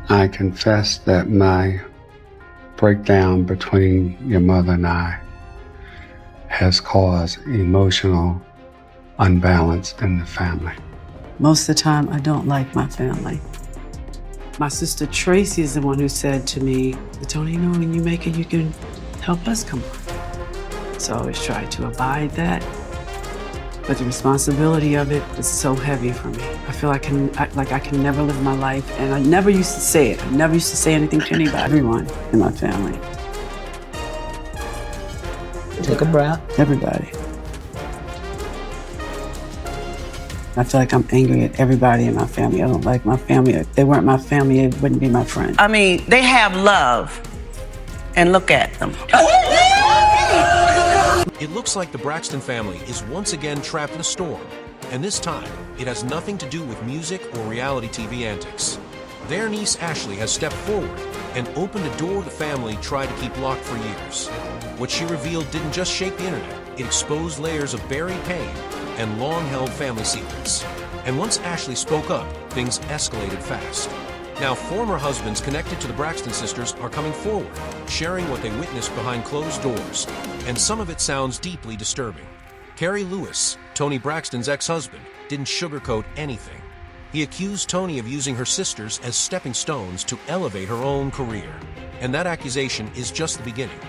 I confess that my breakdown between your mother and I has caused emotional unbalance in the family. Most of the time, I don't like my family. My sister Tracy is the one who said to me, "Tony, you know, when you make it, you can help us come on." So I always try to abide that. But the responsibility of it is so heavy for me. I feel I can never live my life, and I never used to say it. I never used to say anything to anybody, everyone in my family. Take a breath. Everybody. I feel like I'm angry at everybody in my family. I don't like my family. If they weren't my family, it wouldn't be my friends. I mean, they have love, and look at them. It looks like the Braxton family is once again trapped in a storm, and this time, it has nothing to do with music or reality TV antics. Their niece Ashley has stepped forward and opened a door the family tried to keep locked for years. What she revealed didn't just shake the internet, it exposed layers of buried pain and long-held family secrets. And once Ashley spoke up, things escalated fast. Now, former husbands connected to the Braxton sisters are coming forward, sharing what they witnessed behind closed doors, and some of it sounds deeply disturbing. Kerry Lewis, Toni Braxton's ex-husband, didn't sugarcoat anything. He accused Toni of using her sisters as stepping stones to elevate her own career. And that accusation is just the beginning.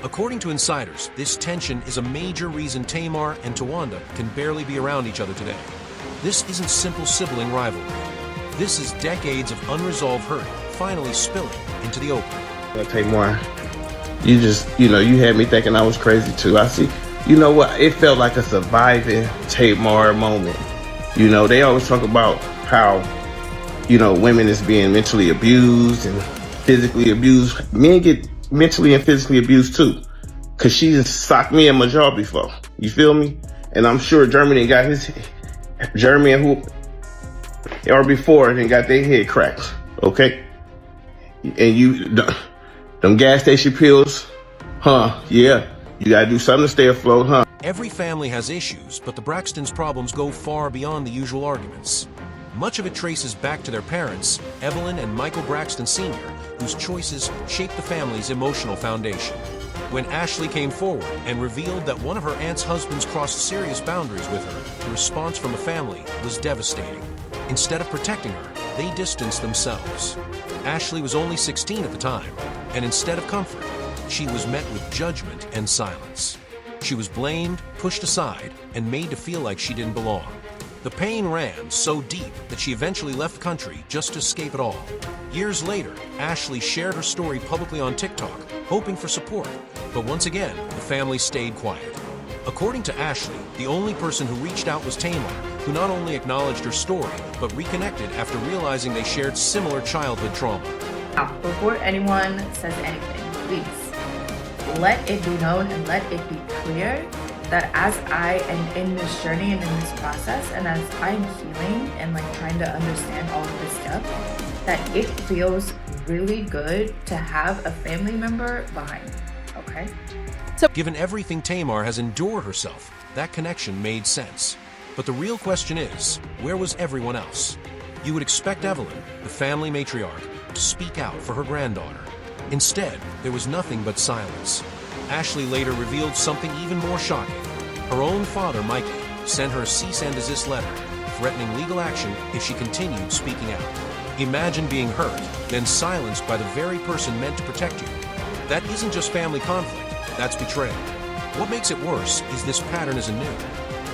According to insiders, this tension is a major reason Tamar and Tawanda can barely be around each other today. This isn't simple sibling rivalry. This is decades of unresolved hurt finally spilling into the open. Tamar, you had me thinking I was crazy too. I see, you know what? It felt like a surviving Tamar moment. You know, they always talk about how, women is being mentally abused and physically abused. Men get mentally and physically abused too. Cause she just socked me in my jaw before. You feel me? And I'm sure Jeremy and who or before and got their head cracked. Okay? And them gas station pills, yeah. You gotta do something to stay afloat, huh? Every family has issues, but the Braxtons' problems go far beyond the usual arguments. Much of it traces back to their parents, Evelyn and Michael Braxton Sr., whose choices shaped the family's emotional foundation. When Ashley came forward and revealed that one of her aunt's husbands crossed serious boundaries with her, the response from the family was devastating. Instead of protecting her, they distanced themselves. Ashley was only 16 at the time, and instead of comfort, she was met with judgment and silence. She was blamed, pushed aside, and made to feel like she didn't belong. The pain ran so deep that she eventually left the country just to escape it all. Years later, Ashley shared her story publicly on TikTok, hoping for support, but once again, the family stayed quiet. According to Ashley, the only person who reached out was Tamar, who not only acknowledged her story, but reconnected after realizing they shared similar childhood trauma. Now, before anyone says anything, please let it be known and let it be clear that as I am in this journey and in this process, and as I'm healing and trying to understand all of this stuff, that it feels really good to have a family member behind me, okay? So, given everything Tamar has endured herself, that connection made sense. But the real question is, where was everyone else? You would expect Evelyn, the family matriarch, to speak out for her granddaughter. Instead, there was nothing but silence. Ashley later revealed something even more shocking. Her own father, Mikey, sent her a cease and desist letter, threatening legal action if she continued speaking out. Imagine being hurt, then silenced by the very person meant to protect you. That isn't just family conflict, that's betrayal. What makes it worse is this pattern isn't new.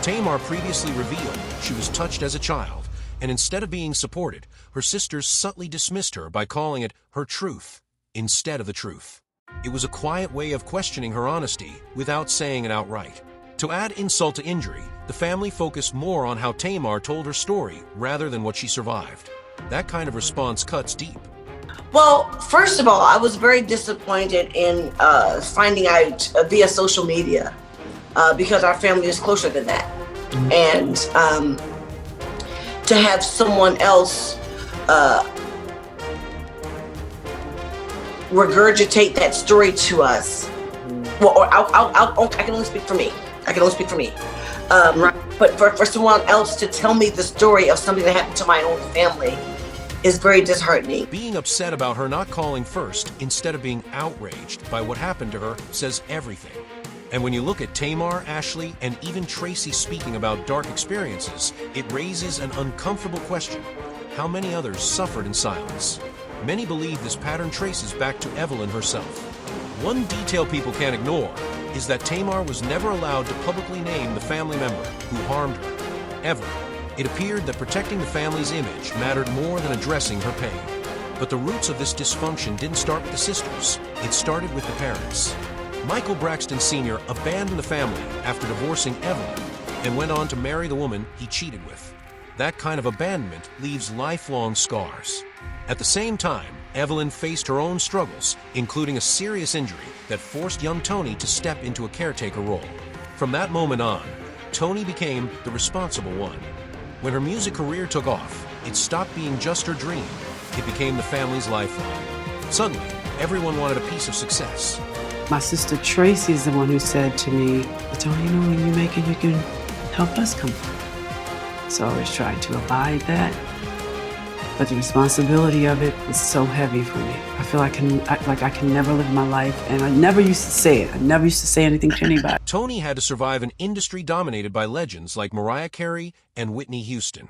Tamar previously revealed she was touched as a child, and instead of being supported, her sisters subtly dismissed her by calling it her truth instead of the truth. It was a quiet way of questioning her honesty without saying it outright. To add insult to injury, the family focused more on how Tamar told her story rather than what she survived. That kind of response cuts deep. Well, first of all, I was very disappointed in finding out via social media because our family is closer than that. And to have someone else regurgitate that story to us, well, I can only speak for me. But for someone else to tell me the story of something that happened to my own family is very disheartening. Being upset about her not calling first instead of being outraged by what happened to her says everything. And when you look at Tamar, Ashley, and even Tracy speaking about dark experiences, it raises an uncomfortable question. How many others suffered in silence? Many believe this pattern traces back to Evelyn herself. One detail people can't ignore is that Tamar was never allowed to publicly name the family member who harmed her, ever. It appeared that protecting the family's image mattered more than addressing her pain. But the roots of this dysfunction didn't start with the sisters. It started with the parents. Michael Braxton Sr. abandoned the family after divorcing Evelyn and went on to marry the woman he cheated with. That kind of abandonment leaves lifelong scars. At the same time, Evelyn faced her own struggles, including a serious injury that forced young Tony to step into a caretaker role. From that moment on, Tony became the responsible one. When her music career took off, it stopped being just her dream. It became the family's lifeline. Suddenly, everyone wanted a piece of success. My sister Tracy is the one who said to me, Tony, when you make it, you can help us come up. So I always tried to abide that. But the responsibility of it is so heavy for me. I feel I can never live my life, and I never used to say it. I never used to say anything to anybody. Tony had to survive an industry dominated by legends like Mariah Carey and Whitney Houston.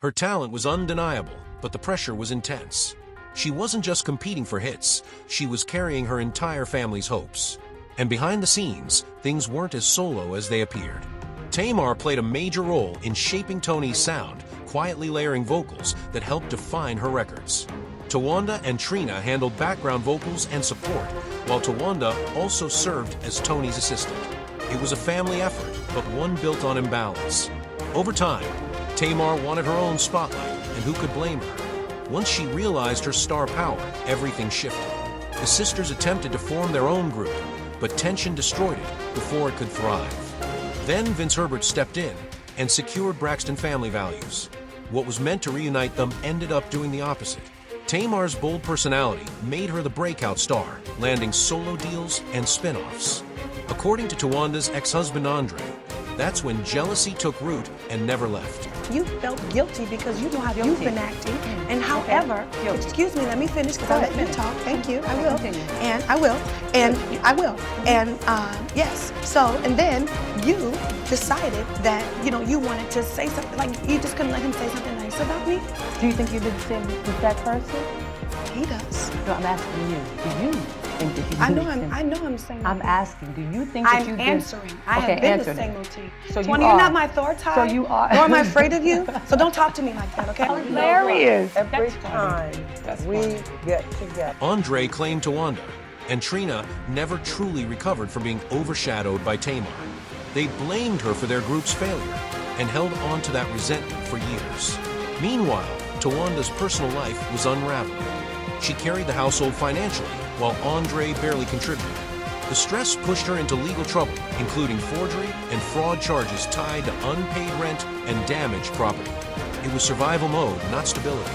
Her talent was undeniable, but the pressure was intense. She wasn't just competing for hits, she was carrying her entire family's hopes. And behind the scenes, things weren't as solo as they appeared. Tamar played a major role in shaping Tony's sound, quietly layering vocals that helped define her records. Tawanda and Trina handled background vocals and support, while Tawanda also served as Tony's assistant. It was a family effort, but one built on imbalance. Over time, Tamar wanted her own spotlight, and who could blame her? Once she realized her star power, everything shifted. The sisters attempted to form their own group, but tension destroyed it before it could thrive. Then Vince Herbert stepped in and secured Braxton family values. What was meant to reunite them ended up doing the opposite. Tamar's bold personality made her the breakout star, landing solo deals and spin-offs. According to Tawanda's ex-husband Andre, that's when jealousy took root and never left. You felt guilty because you know how you've been acting. And however, excuse me, let me finish because I let you talk. Thank you. I will. And I will. And I will. And yes. So, and then you decided that, you wanted to say something, like you just couldn't let him say something nice about me. Do you think you did the same with that person? He does. No, I'm asking you. Do you think that you did I know I'm saying. I'm asking, do you think that you did? I'm answering. I have been the single T. So you're not my authority. So you are. Nor am I afraid of you. So don't talk to me like that, okay? Hilarious. Every time we get together. Andre claimed Tawanda, and Trina never truly recovered from being overshadowed by Tamar. They blamed her for their group's failure and held on to that resentment for years. Meanwhile, Tawanda's personal life was unraveling. She carried the household financially, while Andre barely contributed. The stress pushed her into legal trouble, including forgery and fraud charges tied to unpaid rent and damaged property. It was survival mode, not stability.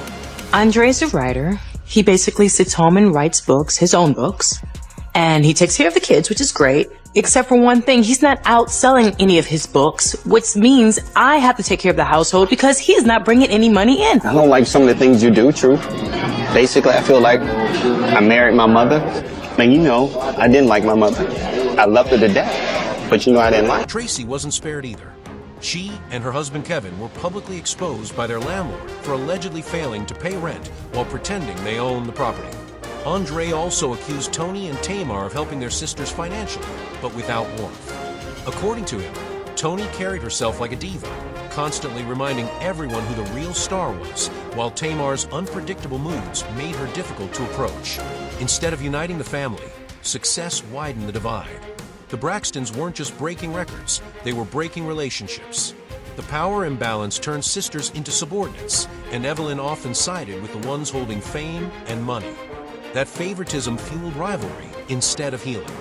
Andre's a writer. He basically sits home and writes books, his own books. And he takes care of the kids, which is great. Except for one thing, he's not out selling any of his books, which means I have to take care of the household because he's not bringing any money in. I don't like some of the things you do, True. Basically, I feel like I married my mother. And I didn't like my mother. I loved her to death, but I didn't like her. Tracy wasn't spared either. She and her husband Kevin were publicly exposed by their landlord for allegedly failing to pay rent while pretending they owned the property. Andre also accused Tony and Tamar of helping their sisters financially, but without warmth. According to him, Tony carried herself like a diva, constantly reminding everyone who the real star was, while Tamar's unpredictable moods made her difficult to approach. Instead of uniting the family, success widened the divide. The Braxtons weren't just breaking records, they were breaking relationships. The power imbalance turned sisters into subordinates, and Evelyn often sided with the ones holding fame and money. That favoritism fueled rivalry instead of healing.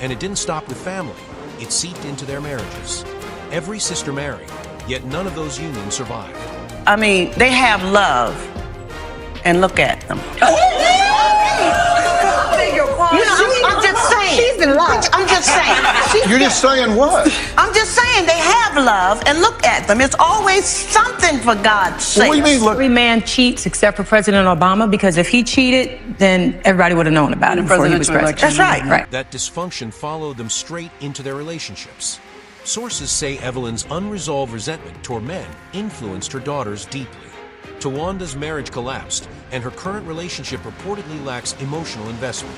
And it didn't stop with family, it seeped into their marriages. Every sister married, yet none of those unions survived. I mean, they have love, and look at them. I'm just saying. She's in love. I'm just saying. She's You're just saying what? I'm just saying they have love, and look at them. It's always something, for God's sake. What do you mean, look? Every man cheats except for President Obama, because if he cheated, then everybody would have known about it before he was president. That's right. Right. That dysfunction followed them straight into their relationships. Sources say Evelyn's unresolved resentment toward men influenced her daughters deeply. Tawanda's marriage collapsed, and her current relationship reportedly lacks emotional investment.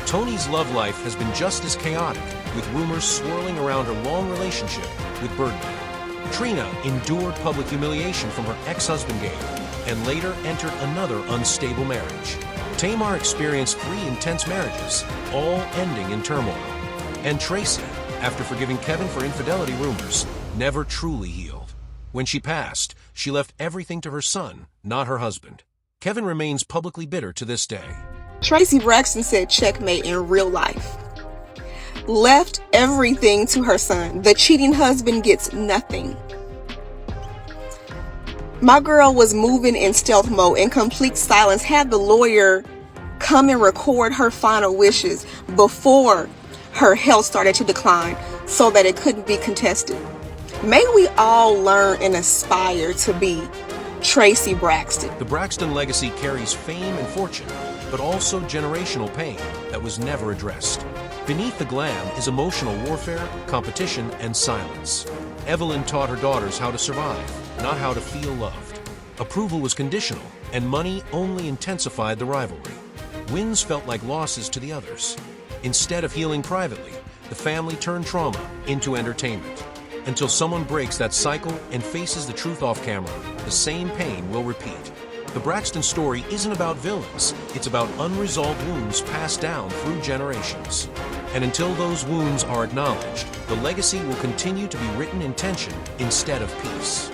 Tony's love life has been just as chaotic, with rumors swirling around her long relationship with Birdman. Trina endured public humiliation from her ex-husband Gabe, and later entered another unstable marriage. Tamar experienced 3 intense marriages, all ending in turmoil. And Tracy, after forgiving Kevin for infidelity rumors, never truly healed. When she passed, she left everything to her son, not her husband. Kevin remains publicly bitter to this day. Tracy Braxton said checkmate in real life. Left everything to her son. The cheating husband gets nothing. My girl was moving in stealth mode, in complete silence, had the lawyer come and record her final wishes before her health started to decline so that it couldn't be contested. May we all learn and aspire to be Tracy Braxton. The Braxton legacy carries fame and fortune, but also generational pain that was never addressed. Beneath the glam is emotional warfare, competition, and silence. Evelyn taught her daughters how to survive, not how to feel loved. Approval was conditional, and money only intensified the rivalry. Wins felt like losses to the others. Instead of healing privately, the family turned trauma into entertainment. Until someone breaks that cycle and faces the truth off camera, the same pain will repeat. The Braxton story isn't about villains, it's about unresolved wounds passed down through generations. And until those wounds are acknowledged, the legacy will continue to be written in tension instead of peace.